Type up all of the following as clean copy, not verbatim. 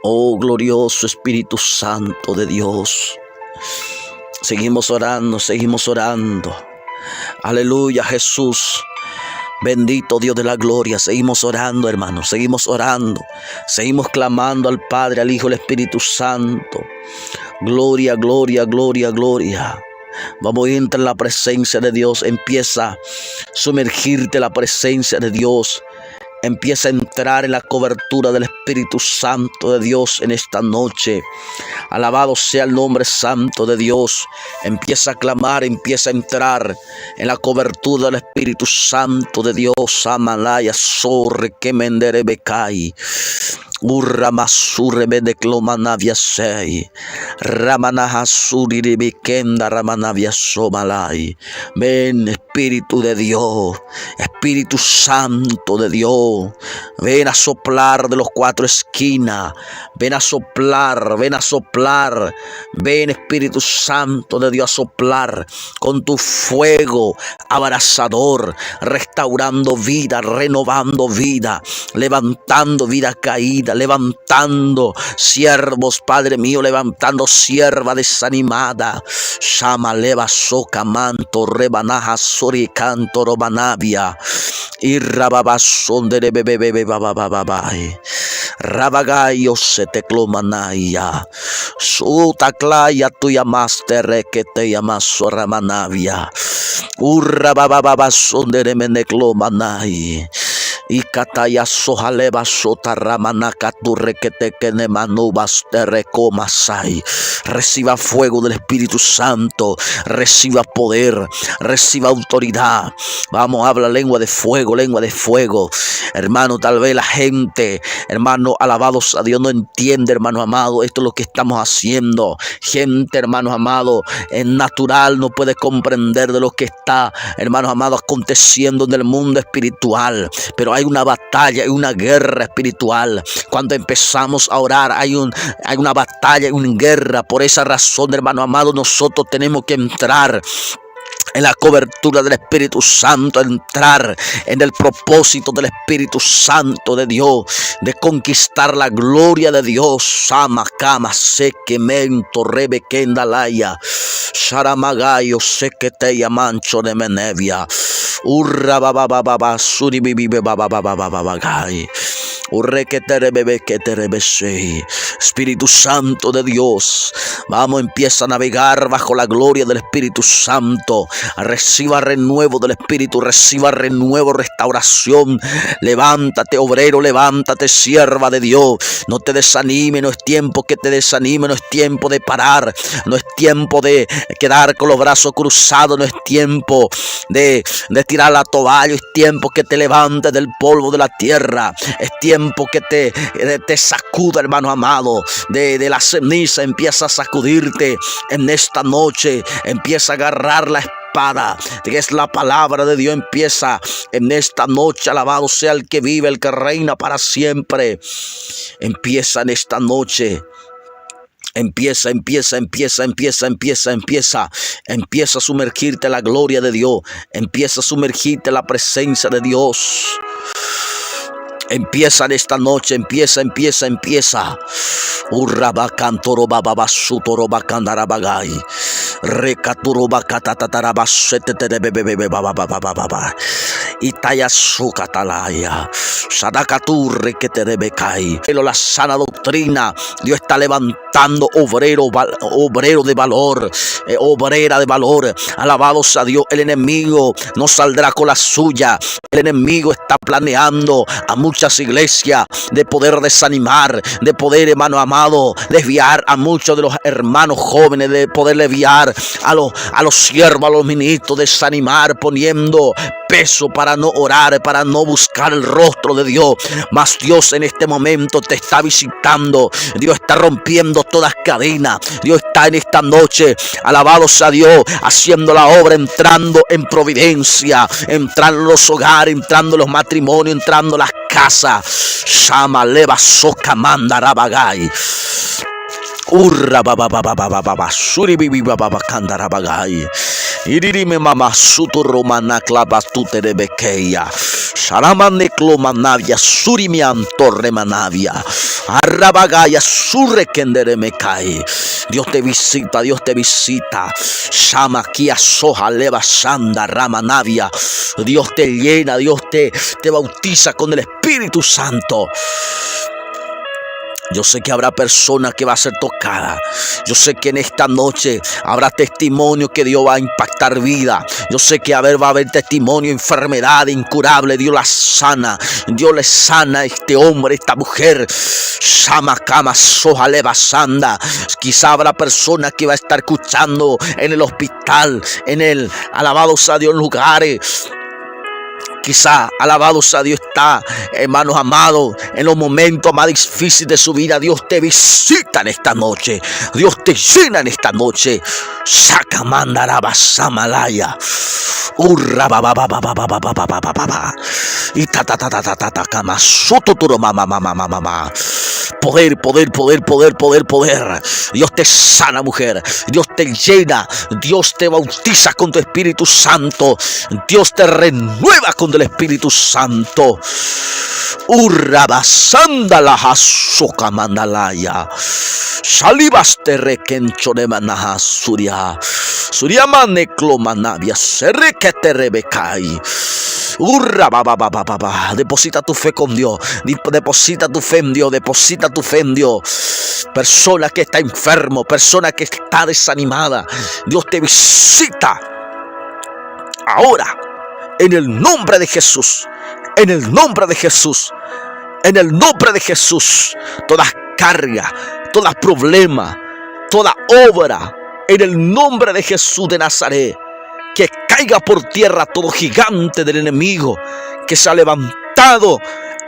Oh glorioso Espíritu Santo de Dios. Seguimos orando, seguimos orando. Aleluya, Jesús. Bendito Dios de la gloria. Seguimos orando, hermanos. Seguimos orando. Seguimos clamando al Padre, al Hijo, al Espíritu Santo. Gloria, gloria, gloria, gloria. Vamos a entrar en la presencia de Dios. Empieza a sumergirte en la presencia de Dios. Empieza a entrar en la cobertura del Espíritu Santo de Dios en esta noche. Alabado sea el nombre santo de Dios. Empieza a clamar, empieza a entrar en la cobertura del Espíritu Santo de Dios. Amalaya sorre que mendere becai. Urra masurre bedeclomanavia sei. Ramanaha suriri bikenda ramanavia somalai. Ven, Espíritu de Dios, Espíritu Santo de Dios. Ven a soplar de los cuatro esquinas. Ven a soplar, ven a soplar. Ven, Espíritu Santo de Dios, a soplar con tu fuego abrasador, restaurando vida, renovando vida, levantando vida caída, levantando siervos, Padre mío, levantando sierva desanimada. Shama leva soca manto rebanaja sori canto robanavia. Y rababasón de bebé babababai. Rabagayo se te clomanaya. Sutaclaya tu llamaste que te llamas soramanavia. Urrabababasón de meneclomanay. Y cataya sojaleva sota ramanaka tu requete que ne manubas te recomasai. Reciba fuego del Espíritu Santo, reciba poder, reciba autoridad. Vamos, habla lengua de fuego, lengua de fuego. Hermano, tal vez la gente, hermano, alabados a Dios, no entiende, hermano amado, esto es lo que estamos haciendo. Gente, hermanos amados, en natural no puede comprender de lo que está, hermanos amados, aconteciendo en el mundo espiritual. Pero hay una batalla, hay una guerra espiritual. Cuando empezamos a orar, hay una batalla, hay una guerra. Por esa razón, hermano amado, nosotros tenemos que entrar en la cobertura del Espíritu Santo, entrar en el propósito del Espíritu Santo de Dios, de conquistar la gloria de Dios. Sama kama sequemento rebequendalaya. Sharamagayo sequeteya mancho de menevia. Urra babababa suribibibe bababababagai. Espíritu Santo de Dios, vamos, empieza a navegar bajo la gloria del Espíritu Santo. Reciba renuevo del Espíritu, reciba renuevo, restauración. Levántate, obrero, levántate, sierva de Dios. No te desanime, no es tiempo que te desanime, no es tiempo de parar, no es tiempo de quedar con los brazos cruzados, no es tiempo de tirar la toalla, es tiempo que te levantes del polvo de la tierra, es tiempo que te sacuda, hermano amado, de la ceniza. Empieza a sacudirte en esta noche, empieza a agarrar la espada, que es la palabra de Dios. Empieza en esta noche, alabado sea el que vive, el que reina para siempre. Empieza en esta noche. Empieza a sumergirte en la gloria de Dios. Empieza a sumergirte en la presencia de Dios. Empieza en esta noche, empieza. Urrabacantorobababazutorobacandarabagai. Recaturobacatatarabaseteterebebebebababababa. Itayasucatalaya. Sadakaturrequeterebecai. Pero la sana doctrina, Dios está levantando obrero de valor, obrera de valor. Alabados a Dios. El enemigo no saldrá con la suya. El enemigo está planeando a muchas iglesias de poder desanimar, de poder, hermano amado, desviar a muchos de los hermanos jóvenes, de poder desviar a los siervos, a los ministros, desanimar, poniendo peso para no orar, para no buscar el rostro de Dios. Mas Dios en este momento te está visitando. Dios está rompiendo todas cadenas. Dios está en esta noche, alabados a Dios, haciendo la obra, entrando en providencia, entrando en los hogares, entrando en los matrimonios, entrando en las casas. Shama leva soca manda rabagai. Urra baba baba baba baba suri bibi baba baba kandarabagai. Iririme mama suturumana clavastute de bequeia. Sharamane clomanavia surimian torre manavia. Arrabagaya surrekendere me cae. Dios te visita, Dios te visita. Shamakia soja leva sanda ramanavia. Dios te llena, Dios te bautiza con el Espíritu Santo. Yo sé que habrá personas que va a ser tocada. Yo sé que en esta noche habrá testimonio que Dios va a impactar vida. Yo sé que va a haber testimonio, enfermedad incurable. Dios la sana. Dios le sana a este hombre, esta mujer. Shama kama soja leva sanda. Quizá habrá personas que va a estar escuchando en el hospital, en el alabados a Dios lugares. Quizá, alabados a Dios, está, hermanos amados, en los momentos más difíciles de su vida. Dios te visita en esta noche. Dios te llena en esta noche. Saca mandaraba samalaya. Urra ba ba ba ba ba ba ba ba ba ba ba. Y ta ta ta ta ta ta ta kama soto turo mama mama mama. Poder, poder, poder, poder, poder, poder. Dios te sana, mujer. Dios te llena. Dios te bautiza con tu Espíritu Santo. Dios te renueva con el Espíritu Santo. Urrabasanda la hasoka mandalaya. Salivas te requencho de manaja suria. Suria maneclo manavia. Serre que te rebecai. Urra, ba, ba, ba, ba, ba, ba. Deposita tu fe con Dios. Deposita tu fe en Dios. Deposita tu fe en Dios. Persona que está enfermo. Persona que está desanimada. Dios te visita ahora. En el nombre de Jesús. En el nombre de Jesús. En el nombre de Jesús. Toda carga. Todo problema. Toda obra. En el nombre de Jesús de Nazaret. Que caiga por tierra todo gigante del enemigo que se ha levantado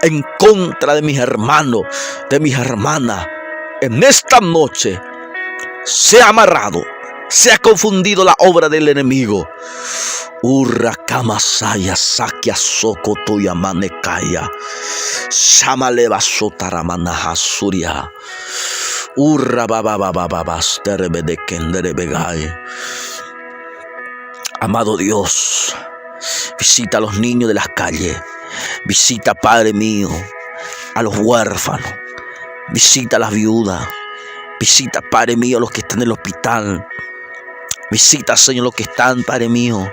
en contra de mis hermanos, de mis hermanas. En esta noche se ha amarrado, se ha confundido la obra del enemigo. Urra kamasaya sakia soko tuya manekaya. Shamaleva sotaramanaha suria. Urra baba baba baba sterbe de kendere begai. Amado Dios, visita a los niños de las calles. Visita, Padre mío, a los huérfanos. Visita a las viudas. Visita, Padre mío, a los que están en el hospital. Visita, Señor, los que están, Padre mío,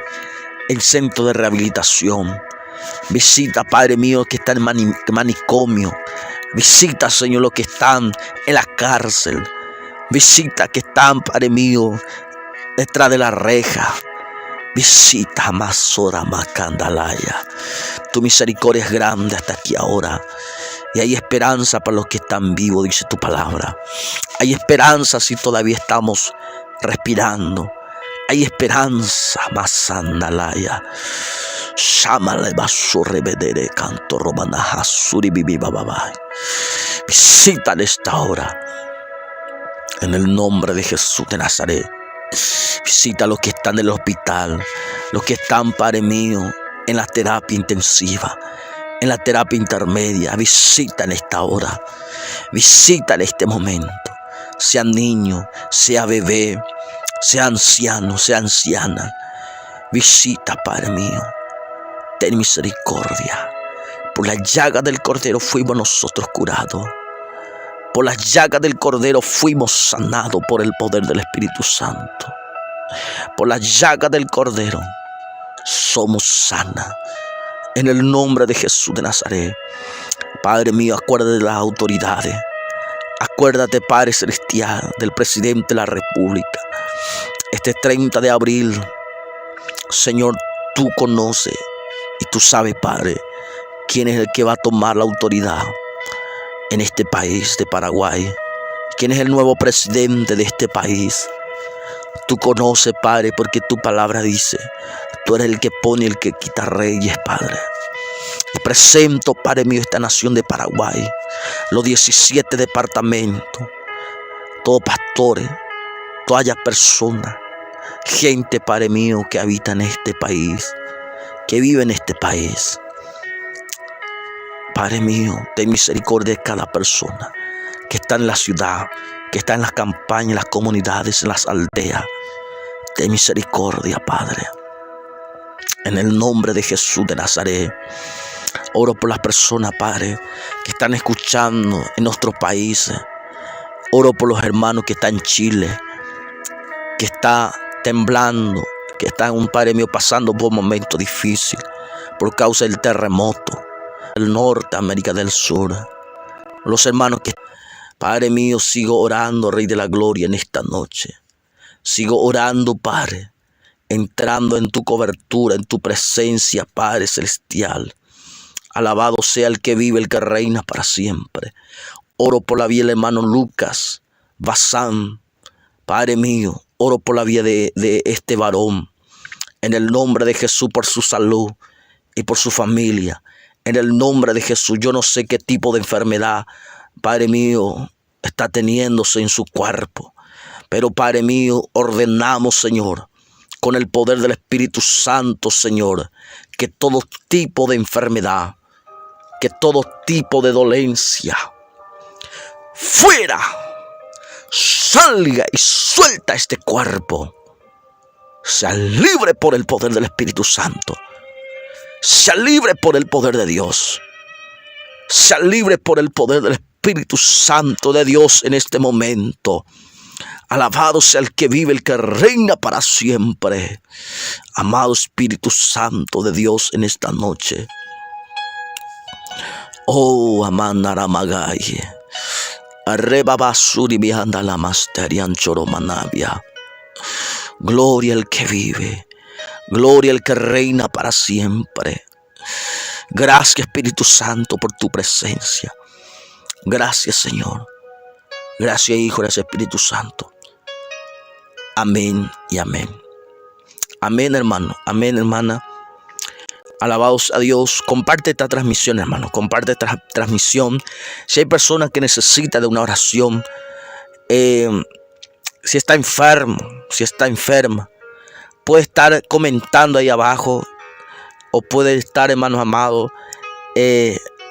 en centro de rehabilitación. Visita, Padre mío, los que están en manicomio. Visita, Señor, los que están en la cárcel. Visita que están, Padre mío, detrás de la reja. Visita Masora Macandalaya. Tu misericordia es grande hasta aquí ahora. Y hay esperanza para los que están vivos, dice tu palabra. Hay esperanza si todavía estamos respirando. Hay esperanza, Masandalaya. Shamale basure bedere canto romanaja suri bibi bababa. Visita en esta hora. En el nombre de Jesús de Nazaret. Visita a los que están en el hospital, los que están, Padre mío, en la terapia intensiva, en la terapia intermedia. Visita en esta hora, visita en este momento, sea niño, sea bebé, sea anciano, sea anciana. Visita, Padre mío, ten misericordia. Por la llaga del Cordero fuimos nosotros curados. Por las llagas del Cordero fuimos sanados por el poder del Espíritu Santo. Por las llagas del Cordero somos sanas. En el nombre de Jesús de Nazaret. Padre mío, acuérdate de las autoridades. Acuérdate, Padre Celestial, del presidente de la República. Este 30 de abril, Señor, tú conoces y tú sabes, Padre, quién es el que va a tomar la autoridad en este país de Paraguay. ¿Quién es el nuevo presidente de este país? Tú conoces, Padre, porque tu palabra dice, tú eres el que pone y el que quita reyes, Padre. Y presento, Padre mío, esta nación de Paraguay, los 17 departamentos, todos pastores, todas personas, gente, Padre mío, que habita en este país, que vive en este país. Padre mío, ten misericordia de cada persona que está en la ciudad, que está en las campañas, en las comunidades, en las aldeas. ten misericordia, Padre. En el nombre de Jesús de Nazaret, oro por las personas, Padre, que están escuchando en nuestros países. Oro por los hermanos que están en Chile, que está temblando, que están, Padre mío, pasando por un momento difícil por causa del terremoto. El norte, América del Sur. Los hermanos que, Padre mío, sigo orando, Rey de la Gloria, en esta noche. Sigo orando, Padre, entrando en tu cobertura, en tu presencia, Padre celestial. Alabado sea el que vive, el que reina para siempre. Oro por la vida del hermano Lucas Bazán, Padre mío. Oro por la vida de este varón. En el nombre de Jesús, por su salud y por su familia. En el nombre de Jesús, yo no sé qué tipo de enfermedad, Padre mío, está teniéndose en su cuerpo. Pero, Padre mío, ordenamos, Señor, con el poder del Espíritu Santo, Señor, que todo tipo de enfermedad, que todo tipo de dolencia, fuera, salga y suelta este cuerpo. Sea libre por el poder del Espíritu Santo. Sea libre por el poder de Dios. Sea libre por el poder del Espíritu Santo de Dios en este momento. Alabado sea el que vive, el que reina para siempre. Amado Espíritu Santo de Dios en esta noche. Oh, Amandaramagay. Arreba basuri vianda la masterian choromanavia. Gloria al que vive. Gloria al que reina para siempre. Gracias, Espíritu Santo, por tu presencia. Gracias, Señor. Gracias, Hijo, gracias, Espíritu Santo. Amén y amén. Amén, hermano. Amén, hermana. Alabados a Dios. Comparte esta transmisión, hermano. Comparte esta transmisión. Si hay personas que necesitan de una oración, si está enfermo, si está enferma, puede estar comentando ahí abajo, o puede estar, hermanos amados,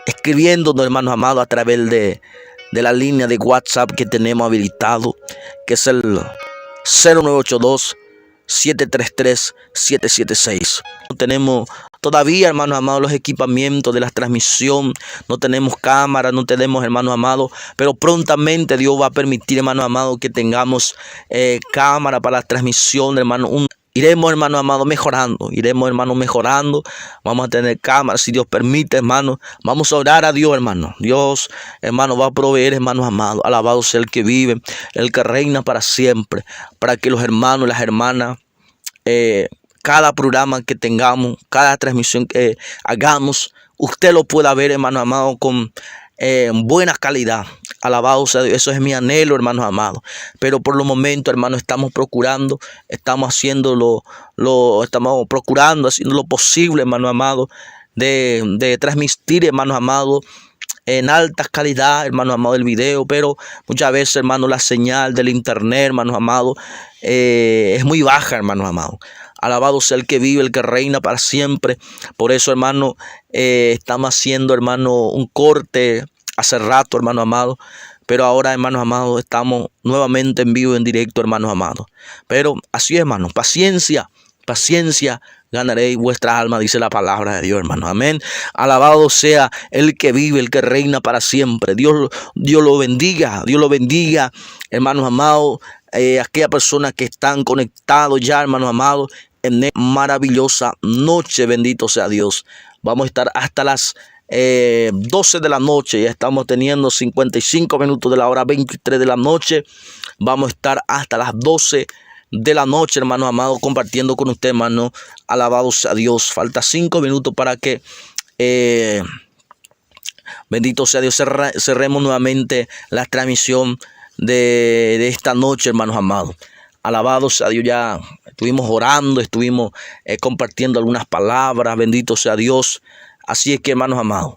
escribiéndonos, hermanos amados, a través de la línea de WhatsApp que tenemos habilitado, que es el 0982-733-776. No tenemos todavía, hermanos amados, los equipamientos de la transmisión. No tenemos cámara, no tenemos, hermanos amados, pero prontamente Dios va a permitir, hermanos amados, que tengamos cámara para la transmisión, hermano. Iremos, hermano amado, mejorando. Iremos, hermano, mejorando. Vamos a tener cámaras, si Dios permite, hermano. Vamos a orar a Dios, hermano. Dios, hermano, va a proveer, hermanos amados. Alabado sea el que vive, el que reina para siempre. Para que los hermanos y las hermanas, cada programa que tengamos, cada transmisión que hagamos, usted lo pueda ver, hermano amado, con buena calidad. Alabado sea Dios. Eso es mi anhelo, hermanos amados. Pero por los momentos, hermanos, estamos procurando, estamos haciendo haciendo lo posible, hermanos amados, de transmitir, hermanos amados, en alta calidad, hermanos amados, el video. Pero muchas veces, hermanos, la señal del internet, hermanos amados, es muy baja, hermanos amados. Alabado sea el que vive, el que reina para siempre. Por eso, hermano, estamos haciendo, hermano, un corte hace rato, hermano amado. Pero ahora, hermanos amados, estamos nuevamente en vivo, en directo, hermanos amados. Pero así es, hermanos, paciencia, paciencia, ganaréis vuestra alma, dice la palabra de Dios, hermanos. Amén. Alabado sea el que vive, el que reina para siempre. Dios lo bendiga, Dios lo bendiga, hermanos amados. Aquellas personas que están conectados ya, hermanos amados, en esta maravillosa noche, bendito sea Dios. Vamos a estar hasta las 12 de la noche. Ya estamos teniendo 55 minutos de la hora 23 de la noche. Vamos a estar hasta las 12 de la noche, hermanos amados, compartiendo con usted, hermano. Alabados a Dios. Falta 5 minutos para que bendito sea Dios, cerremos nuevamente la transmisión de esta noche, hermanos amados. Alabados a Dios. Ya estuvimos orando, estuvimos compartiendo algunas palabras. Bendito sea Dios. Así es que, hermanos amados,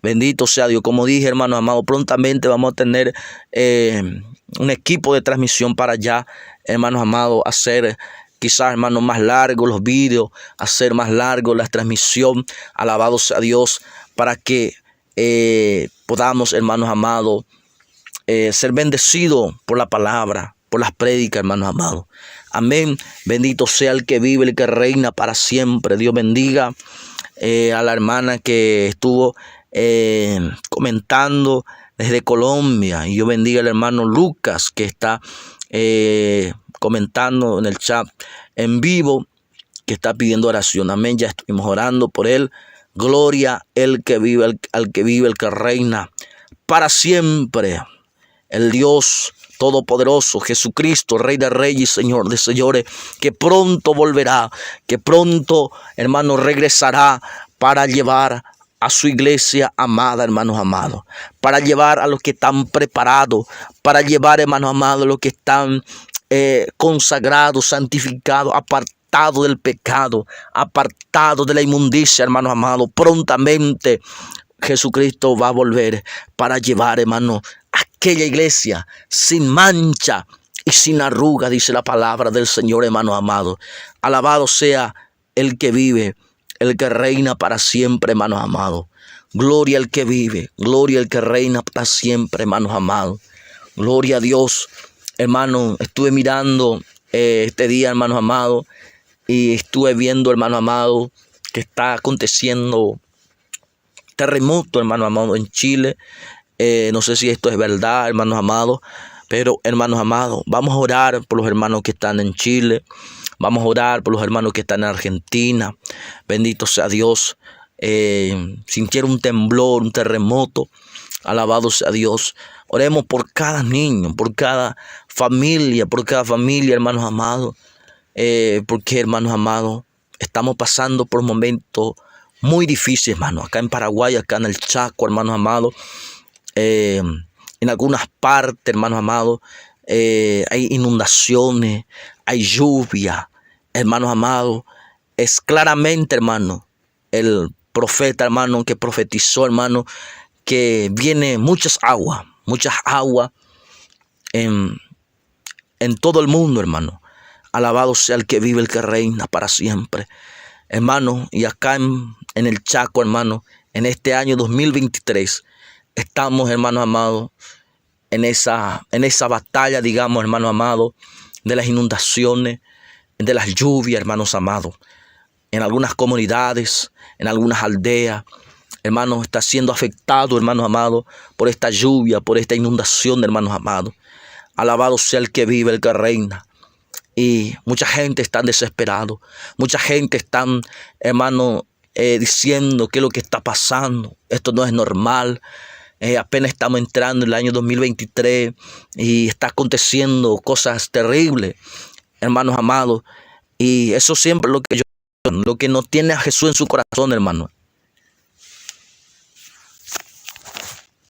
bendito sea Dios. Como dije, hermanos amados, prontamente vamos a tener un equipo de transmisión para allá, hermanos amados, hacer quizás, hermanos, más largos los vídeos, hacer más largo la transmisión. Alabados a Dios, para que podamos, hermanos amados, ser bendecidos por la palabra, por las prédicas, hermanos amados. Amén. Bendito sea el que vive, el que reina para siempre. Dios bendiga a la hermana que estuvo comentando desde Colombia. Y yo bendiga al hermano Lucas que está comentando en el chat en vivo, que está pidiendo oración. Amén. Ya estuvimos orando por él. Gloria el que vive, al que vive, el que reina para siempre. El Dios Todopoderoso, Jesucristo, Rey de Reyes y Señor de Señores, que pronto volverá, que pronto, hermano, regresará para llevar a su iglesia amada, hermanos amados, para llevar a los que están preparados, para llevar, hermanos amados, a los que están consagrados, santificados, apartados del pecado, apartados de la inmundicia, hermanos amados. Prontamente Jesucristo va a volver para llevar, hermano, aquella iglesia sin mancha y sin arruga, dice la palabra del Señor, hermanos amados. Alabado sea el que vive, el que reina para siempre, hermanos amados. Gloria al que vive, gloria al que reina para siempre, hermanos amados. Gloria a Dios, hermano. Estuve mirando este día, hermanos amados, y estuve viendo, hermanos amados, que está aconteciendo terremoto, hermanos amados, en Chile. No sé si esto es verdad, hermanos amados, pero hermanos amados, vamos a orar por los hermanos que están en Chile, vamos a orar por los hermanos que están en Argentina. Bendito sea Dios. Sintieron un temblor, un terremoto. Alabado sea Dios. Oremos por cada niño, por cada familia, hermanos amados, porque, hermanos amados, estamos pasando por momentos muy difíciles, hermanos, acá en Paraguay, acá en el Chaco, hermanos amados. En algunas partes, hermanos amados, hay inundaciones, hay lluvia, hermanos amados. Es claramente, hermano, el profeta, hermano, que profetizó, hermano, que viene muchas aguas en todo el mundo, hermano. Alabado sea el que vive, el que reina para siempre, hermano. Y acá en el Chaco, hermano, en este año 2023, estamos, hermanos amados, en esa batalla, digamos, hermanos amados, de las inundaciones, de las lluvias, hermanos amados. En algunas comunidades, en algunas aldeas, hermanos, está siendo afectado, hermanos amados, por esta lluvia, por esta inundación, hermanos amados. Alabado sea el que vive, el que reina. Y mucha gente está desesperada. Mucha gente está, hermano, diciendo qué es lo que está pasando. Esto no es normal. Apenas estamos entrando en el año 2023 y está aconteciendo cosas terribles, hermanos amados. Y eso siempre es lo que nos tiene a Jesús en su corazón, hermano.